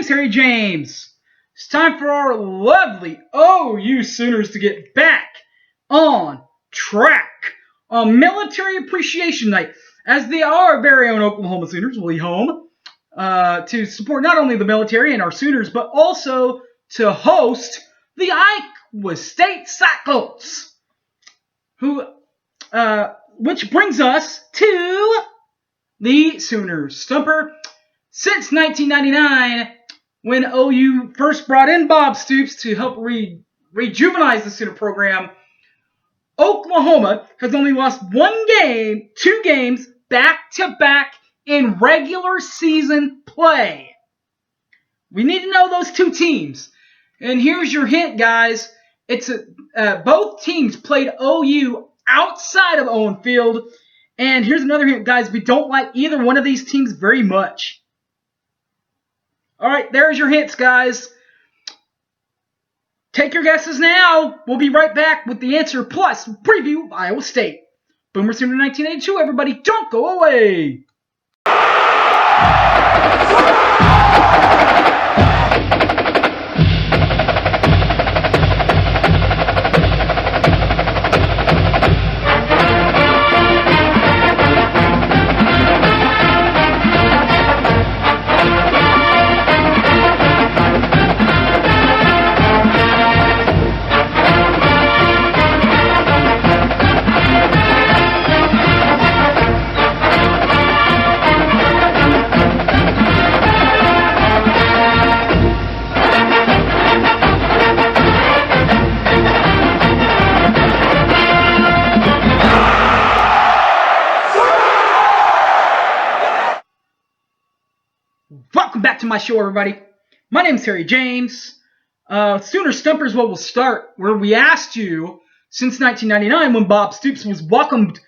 Terry James. It's time for our lovely OU Sooners to get back on track on Military Appreciation Night, as they are our very own Oklahoma Sooners will be home to support not only the military and our Sooners, but also to host the Iowa State Cyclones, which brings us to the Sooners Stumper. Since 1999, when OU first brought in Bob Stoops to help rejuvenize the Sooner program, Oklahoma has only lost two games back-to-back in regular season play. We need to know those two teams. And here's your hint, guys. It's both teams played OU outside of Owen Field. And here's another hint, guys. We don't like either one of these teams very much. All right, there's your hints, guys. Take your guesses now. We'll be right back with the answer plus preview of Iowa State. Boomer Sooner 1982, everybody. Don't go away. Welcome back to my show, everybody. My name is Terry James. Sooner Stumper is what we'll start, where we asked you, since 1999, when Bob Stoops was welcomed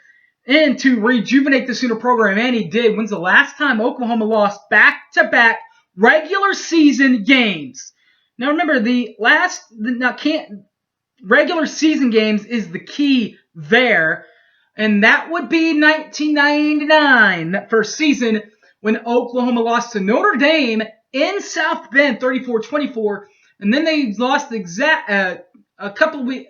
in to rejuvenate the Sooner program, and he did, when's the last time Oklahoma lost back-to-back regular season games? Now remember, regular season games is the key there, and that would be 1999, that first season, when Oklahoma lost to Notre Dame in South Bend 34-24, and then they lost a couple of weeks,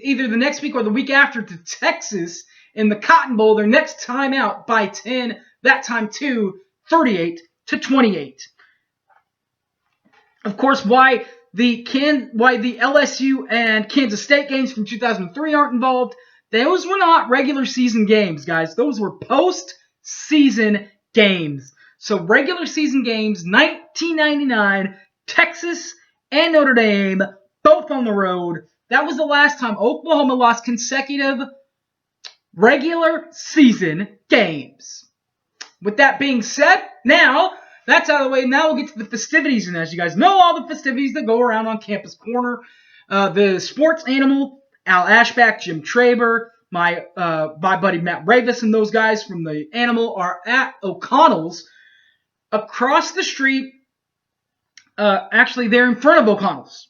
either the next week or the week after, to Texas in the Cotton Bowl, their next time out by 10, that time too, 38-28. Of course, why the LSU and Kansas State games from 2003 aren't involved, those were not regular season games, guys. Those were post-season games. So regular season games, 1999, Texas and Notre Dame, both on the road. That was the last time Oklahoma lost consecutive regular season games. With that being said, now that's out of the way. Now we'll get to the festivities. And as you guys know, all the festivities that go around on Campus Corner, the sports animal, Al Ashback, Jim Traber, my buddy Matt Ravis, and those guys from the Animal are at O'Connell's across the street. Actually, they're in front of O'Connell's,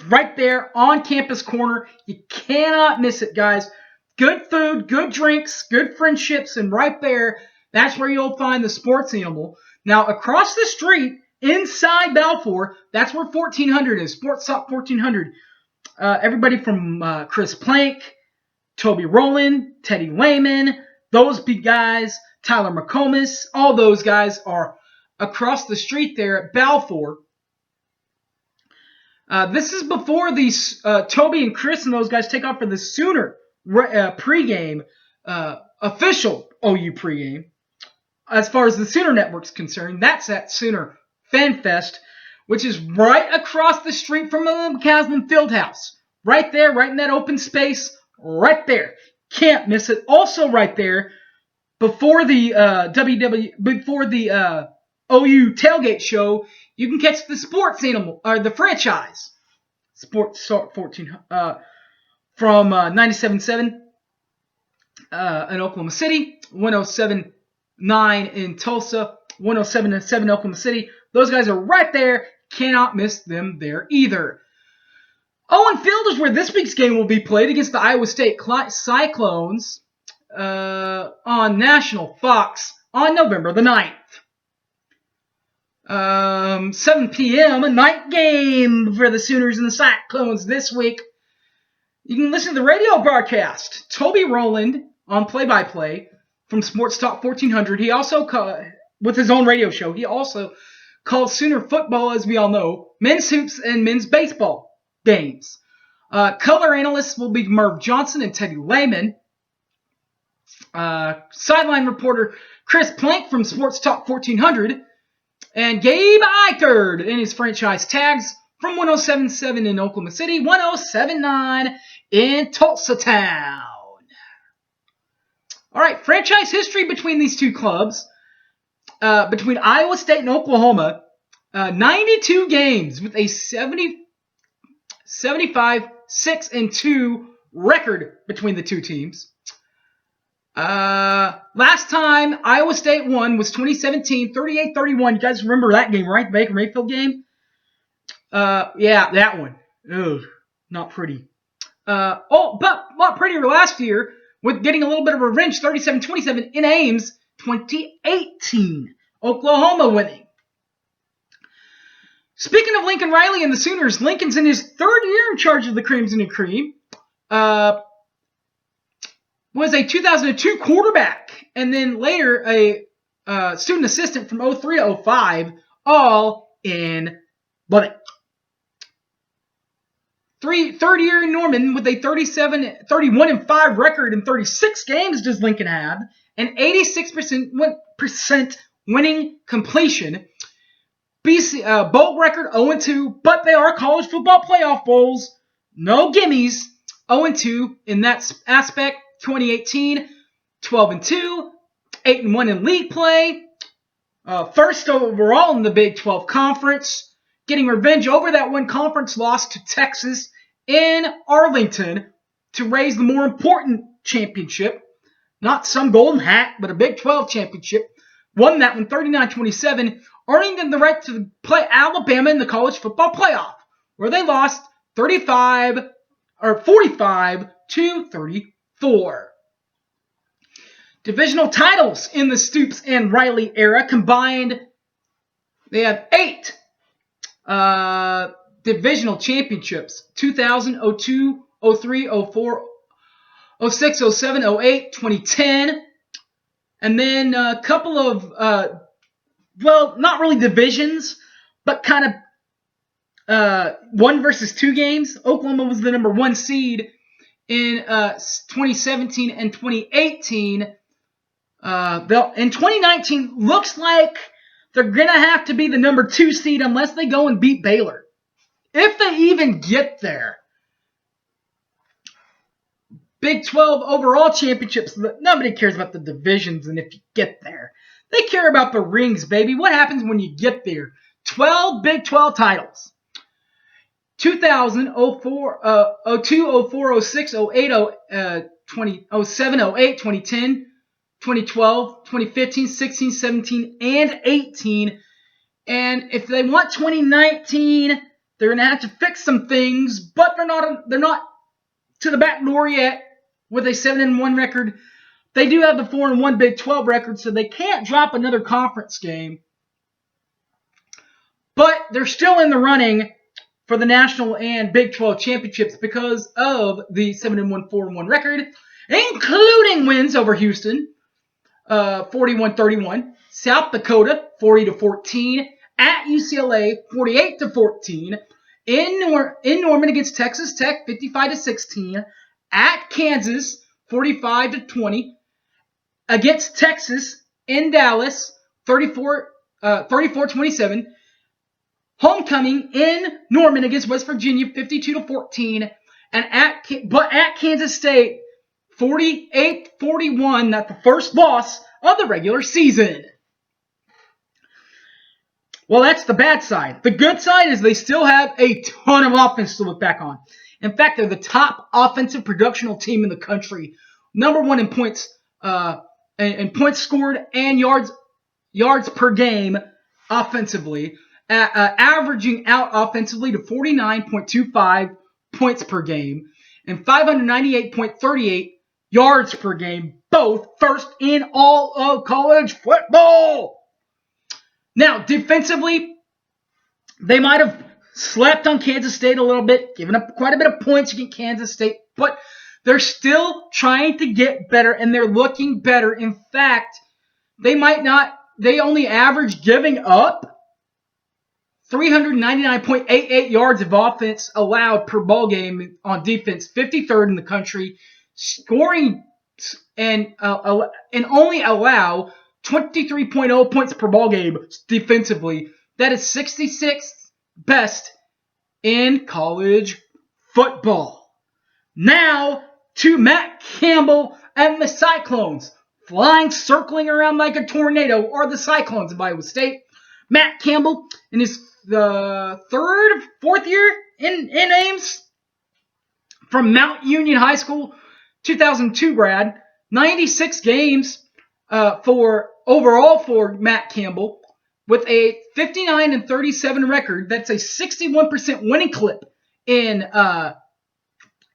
right there on Campus Corner. You cannot miss it, guys. Good food, good drinks, good friendships, and right there, that's where you'll find the sports animal. Now, across the street, inside Balfour, that's where 1400 is. Sports Talk 1400. Everybody from Chris Plank, Toby Rowland, Teddy Lehman, those big guys, Tyler McComas, all those guys are across the street there at Balfour. This is before these Toby and Chris and those guys take off for the Sooner pregame, official OU pregame. As far as the Sooner Network's concerned, that's at Sooner Fan Fest, which is right across the street from the McCaslin Fieldhouse. Right there, right in that open space. Right there. Can't miss it. Also right there, before the OU tailgate show, you can catch the sports animal, or the franchise. Sports 14 from 97.7 in Oklahoma City, 107.9 in Tulsa, 107.7 Oklahoma City. Those guys are right there. Cannot miss them there either. Owen Field is where this week's game will be played against the Iowa State Cyclones on National Fox on November the 9th. 7 p.m., a night game for the Sooners and the Cyclones this week. You can listen to the radio broadcast. Toby Rowland on play-by-play from Sports Talk 1400. He also, with his own radio show, he also calls Sooner football, as we all know, men's hoops and men's baseball games. Color analysts will be Merv Johnson and Teddy Lehman. Sideline reporter Chris Plank from Sports Talk 1400. And Gabe Eichert in his franchise tags from 107.7 in Oklahoma City, 107.9 in Tulsa Town. All right, franchise history between these two clubs, between Iowa State and Oklahoma, 92 games with a 75-6-2 record between the two teams. Last time Iowa State won was 2017, 38-31. You guys remember that game, right? The Baker Mayfield game? Yeah, that one. Ugh, not pretty. But a lot prettier last year with getting a little bit of revenge, 37-27 in Ames, 2018. Oklahoma winning. Speaking of Lincoln Riley and the Sooners, Lincoln's in his third year in charge of the Crimson and Cream. Was a 2002 quarterback, and then later a student assistant from 03 to 05, all in Lubbock. Third year in Norman with a 31-5 record in 36 games does Lincoln have, an 86% winning completion. BC bowl record 0-2, but they are college football playoff bowls. No gimmies. 0-2 in that aspect. 2018, 12-2, 8-1 in league play. First overall in the Big 12 Conference. Getting revenge over that one conference loss to Texas in Arlington to raise the more important championship. Not some golden hat, but a Big 12 championship. Won that one 39-27, earning them the right to play Alabama in the college football playoff, where they lost 45-34. Divisional titles in the Stoops and Riley era combined, they have 8 divisional championships: 2000, 02, 03, 04, 06, 07, 08, 2010. And then a couple of, not really divisions, but kind of 1 versus 2 games. Oklahoma was the number 1 seed in 2017 and 2018. In 2019, looks like they're going to have to be the number 2 seed unless they go and beat Baylor. If they even get there. Big 12 overall championships, nobody cares about the divisions and if you get there. They care about the rings, baby. What happens when you get there? 12 Big 12 titles. 2000, 04, 02, 04, 06, 08, 20, 07, 08, 2010, 2012, 2015, 16, 17, and 18. And if they want 2019, they're going to have to fix some things, but they're not to the back door yet with a 7-1 record. They do have the 4-1 Big 12 record, so they can't drop another conference game. But they're still in the running for the national and Big 12 championships because of the 7-1, 4-1 record, including wins over Houston, 41-31, South Dakota, 40-14, at UCLA, 48-14, in Norman against Texas Tech, 55-16, at Kansas, 45-20, against Texas in Dallas, 34-27. Homecoming in Norman against West Virginia, 52-14, and at Kansas State, 48-41. That's the first loss of the regular season. Well, that's the bad side. The good side is they still have a ton of offense to look back on. In fact, they're the top offensive productional team in the country, number 1 in points, points scored and yards per game offensively. Averaging out offensively to 49.25 points per game and 598.38 yards per game, both first in all of college football. Now, defensively, they might have slept on Kansas State a little bit, given up quite a bit of points against Kansas State, but they're still trying to get better, and they're looking better. In fact, they only average giving up 399.88 yards of offense allowed per ball game on defense, 53rd in the country, scoring and only allow 23.0 points per ball game defensively. That is 66th best in college football. Now to Matt Campbell and the Cyclones. Flying, circling around like a tornado are the Cyclones of Iowa State. Matt Campbell in his fourth year in Ames, from Mount Union High School, 2002 grad, 96 games overall for Matt Campbell, with a 59-37 record. That's a 61% winning clip in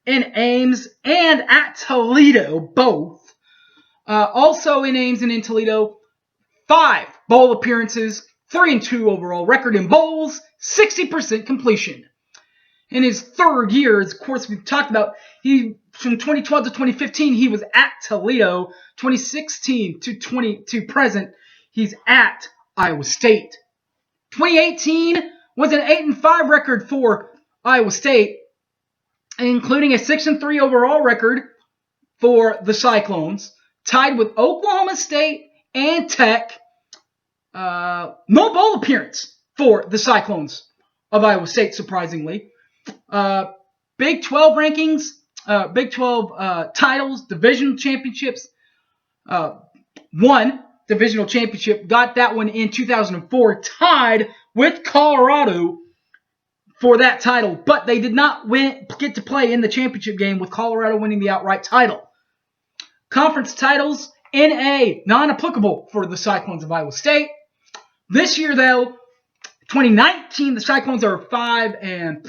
Ames and at Toledo, both. Also in Ames and in Toledo, 5 bowl appearances, 3-2 overall record in bowls, 60% completion. In his third year, of course, we've talked about, from 2012 to 2015, he was at Toledo. 2016 to present, he's at Iowa State. 2018 was an 8-5 record for Iowa State, including a 6-3 overall record for the Cyclones, tied with Oklahoma State and Tech. No bowl appearance for the Cyclones of Iowa State, surprisingly. Big 12 rankings, Big 12 titles, divisional championships. One divisional championship, got that one in 2004, tied with Colorado for that title, but they did not get to play in the championship game, with Colorado winning the outright title. Conference titles, NA, non-applicable for the Cyclones of Iowa State. This year, though, 2019, the Cyclones are 5-3,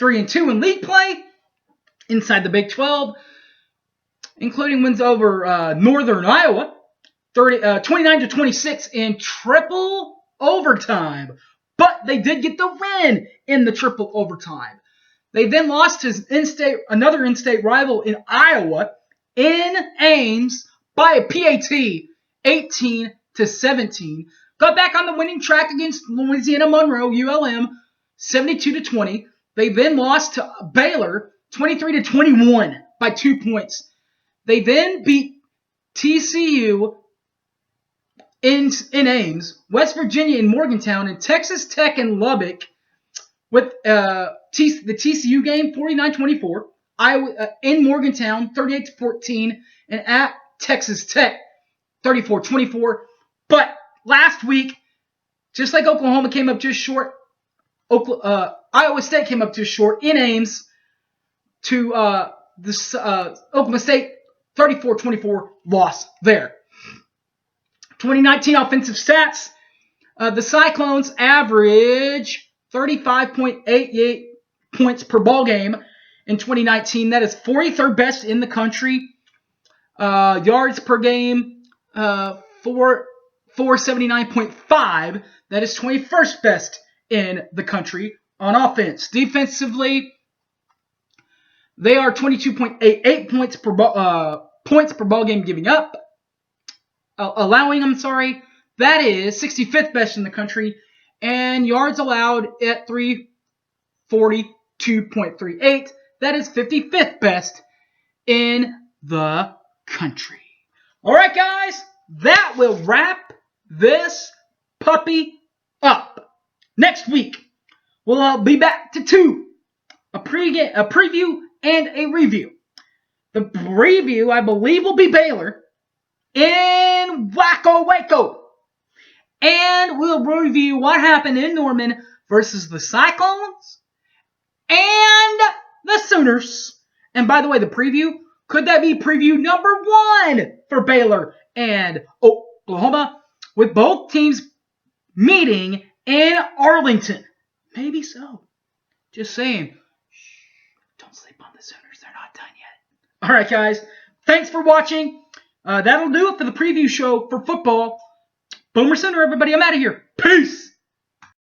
3-2 in league play inside the Big 12, including wins over Northern Iowa, 29-26 in triple overtime. But they did get the win in the triple overtime. They then lost to another in-state rival in Iowa, in Ames, by a PAT, 18-17. Got back on the winning track against Louisiana Monroe, ULM, 72-20. They then lost to Baylor, 23-21 by 2 points. They then beat TCU in Ames, West Virginia in Morgantown, and Texas Tech in Lubbock, with the TCU game 49-24. Iowa in Morgantown 38-14, and at Texas Tech 34-24. But last week, just like Oklahoma came up just short, Iowa State came up just short in Ames to Oklahoma State, 34-24 loss there. 2019 offensive stats, the Cyclones average 35.88 points per ball game in 2019. That is 43rd best in the country. Yards per game, 479.5. That is 21st best in the country on offense. Defensively, they are 22.88 points per ball game giving up. Allowing, that is 65th best in the country, and yards allowed at 342.38. That is 55th best in the country. All right, guys, that will wrap this puppy up. Next week, we'll be back to 2, a preview and a review. The preview, I believe, will be Baylor in Waco. And we'll review what happened in Norman versus the Cyclones and the Sooners. And by the way, the preview, could that be preview number 1 for Baylor and Oklahoma, with both teams meeting in Arlington? Maybe so. Just saying. Shh, don't sleep on the Sooners. They're not done yet. All right, guys. Thanks for watching. That'll do it for the preview show for football. Boomer Sooner, everybody. I'm out of here. Peace.